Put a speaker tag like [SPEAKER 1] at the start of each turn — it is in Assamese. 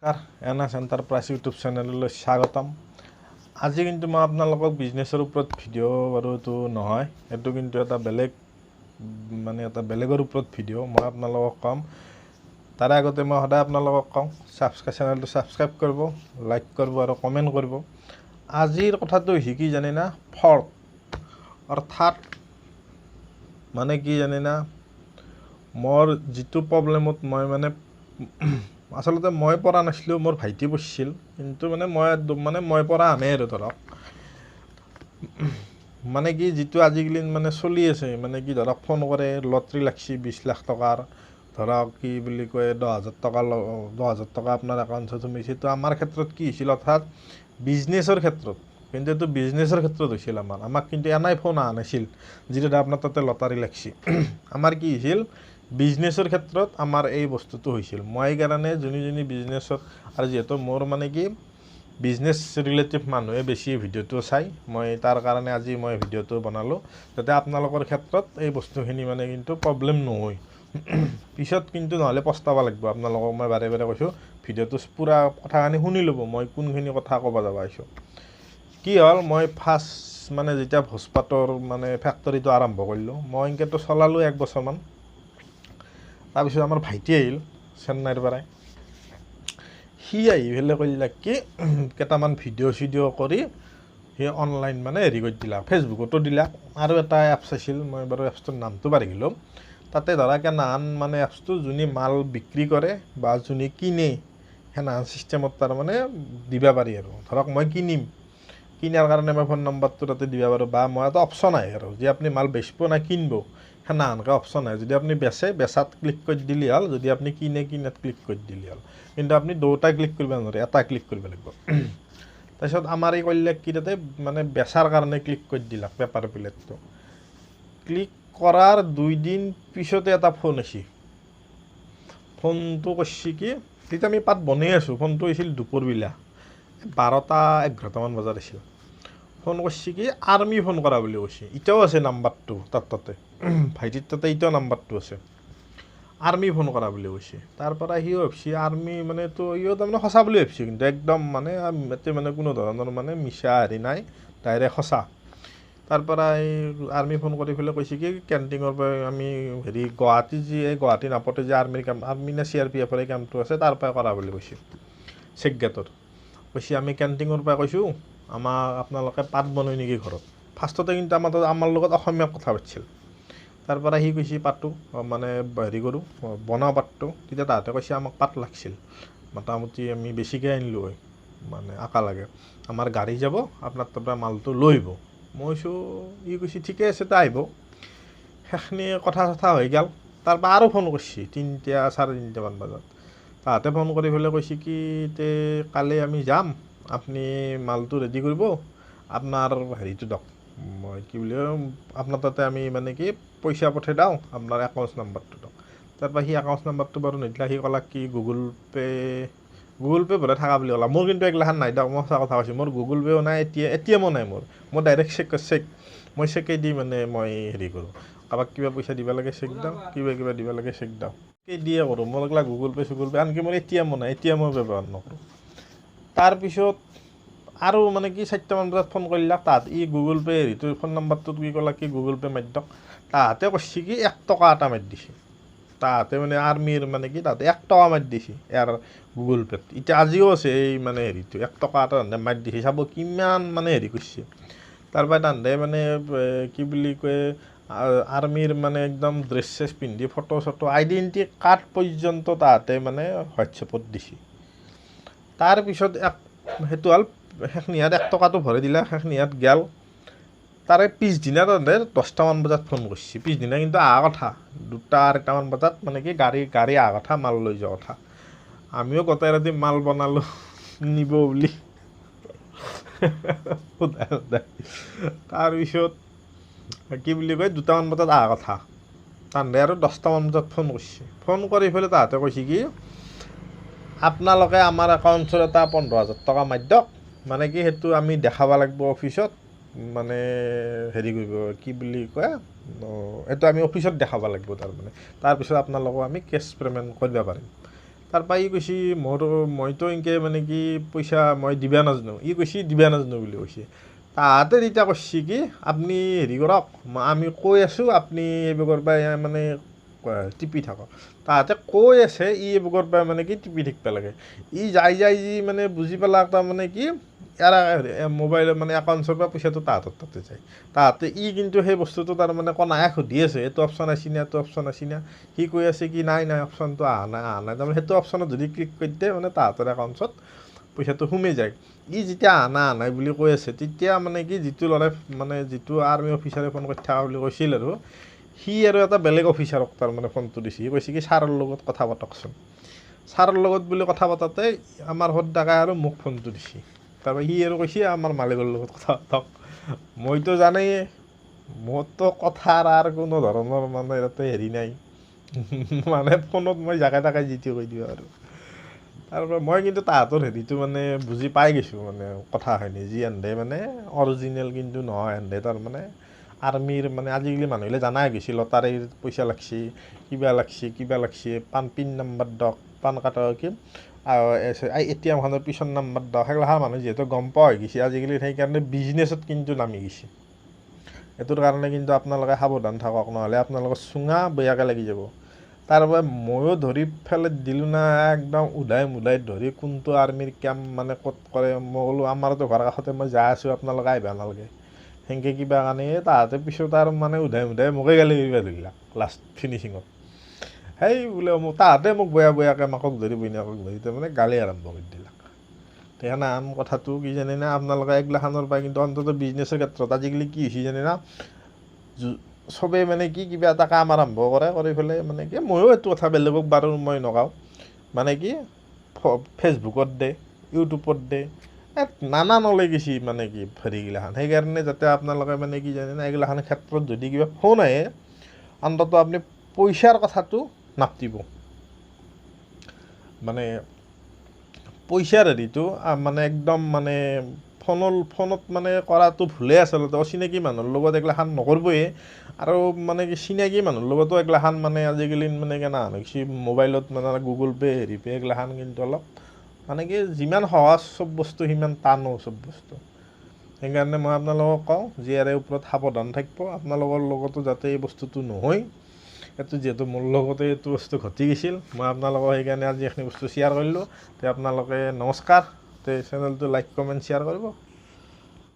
[SPEAKER 1] এনএছ এণ্টাৰপ্ৰাইজ ইউটিউব চেনেললৈ স্বাগতম। আজি কিন্তু মই আপোনালোকক বিজনেছৰ ওপৰত ভিডিঅ' বাৰু এইটো নহয়, এইটো কিন্তু এটা বেলেগৰ ওপৰত ভিডিঅ' মই আপোনালোকক ক'ম। তাৰে আগতে মই সদায় আপোনালোকক কওঁ চেনেলটো ছাবস্ক্ৰাইব কৰিব, লাইক কৰিব আৰু কমেণ্ট কৰিব। আজিৰ কথাটো হৈছে কি জানে না, অৰ্থাৎ মানে কি জানে না, মোৰ যিটো প্ৰব্লেমত মই আচলতে মই পৰা নাছিলোঁ, মোৰ ভাইটি পঢ়িছিল, কিন্তু মই পৰা আনে আৰু ধৰক কি যিটো আজিকালি চলি আছে, ধৰক ফোন কৰে লটাৰী লাগছি 20 লাখ টকাৰ, ধৰক কি বুলি কয় 10,000 টকা আপোনাৰ একাউণ্টত সোমাইছে। তো আমাৰ ক্ষেত্ৰত কি হৈছিল, অৰ্থাৎ বিজনেছৰ ক্ষেত্ৰত, কিন্তু এইটো বিজনেছৰ ক্ষেত্ৰত হৈছিল। আমাক কিন্তু এনেই ফোন অহা নাছিল যিটো আপোনাৰ তাতে লটাৰী লাগছি। আমাৰ কি হৈছিল, বিজনেছৰ ক্ষেত্ৰত আমাৰ এই বস্তুটো হৈছিল। মই কাৰণে যোনী বিজনেছত, আৰু যিহেতু মোৰ কি বিজনেছ ৰিলেটিভ মানুহে বেছি ভিডিঅ'টো চাই, মই তাৰ কাৰণে আজি মই ভিডিঅ'টো বনালোঁ, যাতে আপোনালোকৰ ক্ষেত্ৰত এই বস্তুখিনি কিন্তু প্ৰব্লেম নহয়। পিছত কিন্তু নহ'লে পস্তাব লাগিব। আপোনালোকক মই বাৰে বাৰে কৈছোঁ, ভিডিঅ'টো পূৰা কথাখিনি শুনি ল'ব, মই কোনখিনি কথা ক'ব যাব আহিছোঁ। কি হ'ল, মই ফাৰ্ষ্ট যেতিয়া ভোজপাতৰ ফেক্টৰীটো আৰম্ভ কৰিলোঁ, মই এনেকৈতো চলালোঁ 1 বছৰমান। তাৰপিছত আমাৰ ভাইটি আহিল চেন্নাইৰ পৰাই, সি আহি পেলাই কৰিলে কি, কেইটামান ভিডিঅ' কৰি সি অনলাইন হেৰি কৰি দিলাক, ফেচবুকতো দিলাক। আৰু এটা এপছ আছিল, মই বাৰু এপছটোৰ নামটো পাহৰি গ'লোঁ। তাতে ধৰা কেনেহান এপছটো যোনে মাল বিক্ৰী কৰে বা যোনে কিনে, সেনেহান চিষ্টেমত দিব পাৰি। আৰু ধৰক মই কিনাৰ কাৰণে মই ফোন নম্বৰটো তাতে দিব পাৰোঁ, বা মই এটা অপশ্যন আহে আৰু যে আপুনি মাল বেচিব না কিনিব, সেনেহানকৈ অপশ্যন আহে। যদি আপুনি বেচাত ক্লিক কৰি দিলে হ'ল, যদি আপুনি কিনাত ক্লিক কৰি দিলে হ'ল। কিন্তু আপুনি দুয়োটা ক্লিক কৰিব নোৱাৰে, এটা ক্লিক কৰিব লাগিব। তাৰপিছত আমাৰ এই কৰিলে কি, তাতে বেচাৰ কাৰণে ক্লিক কৰি দিলাক পেপাৰ প্লেটটো। ক্লিক কৰাৰ 2 দিন পিছতে এটা ফোন আহিছে। ফোনটো কৈছে কি, তেতিয়া আমি পাত বনাই আছোঁ, ফোনটো আহিছিল দুপৰবেলা 12-11টামান বজাত আহিছিল। ফোন কৰিছে কি, আৰ্মি ফোন কৰা বুলি কৈছে। এতিয়াও আছে নাম্বাৰটো তাতে ভাইটিৰ তাতে এতিয়াও নাম্বাৰটো আছে। আৰ্মি ফোন কৰা বুলি কৈছে। তাৰপৰা সিও ভাবিছে আৰ্মি তো সিও তাৰমানে সঁচা বুলি ভাবিছে, কিন্তু একদম ইয়াতে কোনো ধৰণৰ মিছা হেৰি নাই, ডাইৰেক্ট সঁচা। তাৰপৰা এই আৰ্মি ফোন কৰি পেলাই কৈছে কি, কেণ্টিঙৰ পৰা আমি গুৱাহাটী নাপতে যে আৰ্মি নে CRPFৰ এই কেম্পটো আছে, তাৰ পৰাই কৰা বুলি কৈছে। চেকগেটৰ কৈছে, আমি কেণ্টিঙৰ পৰা কৈছোঁ, আপোনালোকে পাত বনাই নেকি ঘৰত। ফাৰ্ষ্টতে কিন্তু আমাৰ লগত অসমীয়াত কথা পাতিছিল। তাৰপৰা সি কৈছে পাতো হেৰি কৰোঁ, বনাওঁ পাতটো। তেতিয়া তাহাঁতে কৈছে আমাক পাত লাগিছিল, মোটামুটি আমি বেছিকৈ আনিলোঁ হয়, আকা লাগে। আমাৰ গাড়ী যাব, আপোনাৰ তাৰপৰা মালটো লৈ আহিব। মই কৈছোঁ, ই কৈছে ঠিকে আছে, তে আহিব। সেইখিনি কথা চথা হৈ গ'ল। তাৰপৰা আৰু ফোন কৰিছে 3-3:30মান বজাত। তাহাঁতে ফোন কৰি পেলাই কৈছে কি, কালি আমি যাম, আপুনি মালটো ৰেডি কৰিব, আপোনাৰ হেৰিটো দিয়ক, মই কি বুলি আপোনাৰ তাতে আমি পইচা পঠাই দিওঁ, আপোনাৰ একাউণ্ট নাম্বাৰটো দিয়ক। তাৰপৰা সি একাউণ্ট নাম্বাৰটো বাৰু নিদিলে। সি ক'লাক কি গুগল পে' বোলে থকা বুলি ক'লা। মোৰ কিন্তু এইগিলাখান নাই দিয়ক, মই সঁচা কথা কৈছোঁ। মোৰ গুগল পে'ও নাই, ATM নাই মোৰ ডাইৰেক্ট মই চেকেদি মই হেৰি কৰোঁ। কাৰোবাক কিবা পইচা দিব লাগে চেক দিওঁ, কিবা দিব লাগে চেক দিওঁ, দিয়ে কৰোঁ। মোৰ এইগিলা গুগল পে' আনকি মোৰ ATMও নাই, ATMও ব্যৱহাৰ নকৰোঁ। তাৰপিছত আৰু 4টামান বজাত ফোন কৰিলাক তাহাঁত, গুগল পে' হেৰিটো ফোন নম্বৰটোত কি ক'লাক কি গুগল পে' মাৰি দিয়ক। তাহাঁতে কৈছে কি 1 টকা এটা মাৰি দিছে। তাহাঁতে আৰ্মিৰ তাহাঁতে 1 টকা মাৰি দিছে ইয়াৰ গুগল পে'ত। এতিয়া আজিও আছে এই হেৰিটো, 1 টকা এটা মাৰি দিছে। চাব কিমান হেৰি কৰিছে। তাৰপৰা তাহাঁতে কি বুলি কয়, আৰ্মিৰ একদম ড্ৰেছ চেছ পিন্ধি ফটো আইডেণ্টি কাৰ্ড পৰ্যন্ত তাহাঁতে হোৱাটছএপত দিছে। তাৰপিছত সেইটো হ'ল, সেইখিনি 1 টকাটো ভৰাই দিলে, সেইখিনি গেল। তাৰে পিছদিনা তাহাঁতে 10টামান বজাত ফোন কৰিছে। পিছদিনা কিন্তু অহা কথা 2-2:30মান বজাত, কি গাড়ী অহা কথা, মাল লৈ যোৱা কথা। আমিও গোটেই ৰাতি মাল বনালোঁ নিব বুলি। তাৰপিছত কি বুলি কয়, 2টামান বজাত অহা কথা। তাহাঁতে আৰু 10টামান বজাত ফোন কৰিছে। ফোন কৰি পেলাই তাহাঁতে কৈছে কি, আপোনালোকে আমাৰ একাউণ্টৰ এটা 15,000 টকা মাৰি দিয়ক, কি সেইটো আমি দেখাব লাগিব অফিচত, হেৰি কৰিব, কি বুলি কয়, এইটো আমি অফিচত দেখাব লাগিব। তাৰপিছত আপোনালোকক আমি কেছ পে'মেণ্ট কৰিব পাৰিম। তাৰপৰা ই কৈছে মইতো এনেকৈ মানে কি পইচা মই দিবা নাজানো। ই কৈছে দিবা নাজানো বুলি কৈছে। তাহাঁতে তেতিয়া কৈছে কি আপুনি হেৰি কৰক, আমি কৈ আছোঁ আপুনি এইবোৰৰ পৰা মানে টিপি থাকক। তাহাঁতে কৈ আছে ই এইবোৰৰ পৰা মানে কি টিপি থাকিব লাগে। ই যাই যি মানে বুজি পালাক তাৰমানে কি ইয়াৰ মোবাইল মানে একাউণ্টছৰ পৰা পইচাটো তাহাঁতৰ তাতে যায়। তাহাঁতে ই কিন্তু সেই বস্তুটো তাৰমানে কনায়াক সুধি আছে এইটো অপশ্যন আছে না, এইটো অপশ্যন আছে না। সি কৈ আছে কি নাই অপশ্যনটো অহা নাই তাৰমানে সেইটো অপশ্যনত যদি ক্লিক কৰি দিয়ে মানে তাহাঁতৰ একাউণ্টছত পইচাটো সোমাই যায়। ই যেতিয়া অহা নাই বুলি কৈ আছে তেতিয়া মানে কি যিটো ল'ৰাই মানে যিটো আৰ্মি অফিচাৰে ফোন কৰি থকা বুলি কৈছিল আৰু সি আৰু এটা বেলেগ অফিচাৰক তাৰমানে ফোনটো দিছে। সি কৈছে কি ছাৰৰ লগত কথা পাতকচোন। ছাৰৰ লগত বুলি কথা পাতোতে আমাৰ সদাকাই আৰু মোক ফোনটো দিছে। তাৰপৰা সি আৰু কৈছে আমাৰ মালিকৰ লগত কথা পাতক। মইতো জানেই মোৰতো কথাৰ আৰু কোনো ধৰণৰ মানে ইয়াতে হেৰি নাই মানে ফোনত মই জাকে তাকে যিটো কৈ দিওঁ আৰু। তাৰপৰা মই কিন্তু তাহাঁতৰ হেৰিটো মানে বুজি পাই গৈছোঁ মানে কথাখিনি যি এন্দে মানে অৰিজিনেল কিন্তু নহয় এন্দে তাৰমানে আৰ্মিৰ মানে আজিকালি মানুহবিলাক জানাই গৈছে লটাৰীৰ পইচা লাগছি কিবা লাগছি পিন নম্বৰ দক পান কাৰ্ডৰ কি ATM খনৰ পিছৰ নম্বৰ দক সেইগিলা মানুহ যিহেতু গম পোৱা হৈ গৈছে আজিকালি সেইকাৰণে বিজনেছত কিন্তু নামি গৈছে। এইটোৰ কাৰণে কিন্তু আপোনালোকে সাৱধান থাকক নহ'লে আপোনালোকৰ চুঙা বেয়াকৈ লাগি যাব। তাৰপৰা ময়ো ধৰি পেলাই দিলোঁ না একদম উধাই ধৰি কোনটো আৰ্মিৰ কেম্প মানে ক'ত কৰে। মই ক'লোঁ আমাৰতো ঘৰৰ কাষতে মই যাই আছোঁ আপোনালোকে আহিব নালাগে সেনেকৈ কিবা কাৰণে তাহাঁতে পিছত আৰু মানে উধাই মোকে গালি কৰিব ধৰিলাক লাষ্ট ফিনিচিঙত। সেই বোলে তাহাঁতে মোক বেয়াকৈ মাকক ধৰি বইনাকক ধৰি তাৰমানে গালি আৰম্ভ কৰি দিলাক। সেইকাৰণে আন কথাটো কি জানে না আপোনালোকে এইগিলাখানৰ পৰা কিন্তু অন্তত বিজনেছৰ ক্ষেত্ৰত আজিকালি কি হৈছে জানে না চবেই মানে কি কিবা এটা কাম আৰম্ভ কৰে কৰি পেলাই মানে কি ময়ো এইটো কথা বেলেগক বাৰু মই নকওঁ মানে কি ফেচবুকত দে ইউটিউবত দে নানান ওলাই গৈছে মানে কি হেৰিগিলাখান। সেইকাৰণে যাতে আপোনালোকে মানে কি জানে না এইগিলাখান ক্ষেত্ৰত যদি কিবা ফোন আহে অন্তত আপুনি পইচাৰ কথাটো নাপাতিব। মানে পইচাৰ হেৰিটো মানে একদম মানে ফোনত মানে কৰাটো ভুলেই আচলতে। অচিনাকি মানুহৰ লগত এইগিলাখান নকৰিবই আৰু মানে কি চিনাকি মানুহৰ লগতো এইগিলাখান মানে আজিকালি মানে কেনে হৈছে মোবাইলত মানে গুগল পে' হেৰি পে' এইগিলাখান কিন্তু অলপ মানে কি যিমান সহজ চব বস্তু সিমান টানো চব বস্তু। সেইকাৰণে মই আপোনালোকক কওঁ যে ইয়াৰে ওপৰত সাৱধান থাকিব আপোনালোকৰ লগতো যাতে এই বস্তুটো নহয়। এইটো যিহেতু মোৰ লগতে এইটো বস্তু ঘটি গৈছিল মই আপোনালোকক সেইকাৰণে আজি এইখিনি বস্তু শ্বেয়াৰ কৰিলোঁ। তে আপোনালোকে নমস্কাৰ, তে চেনেলটো লাইক কমেণ্ট শ্বেয়াৰ কৰিব।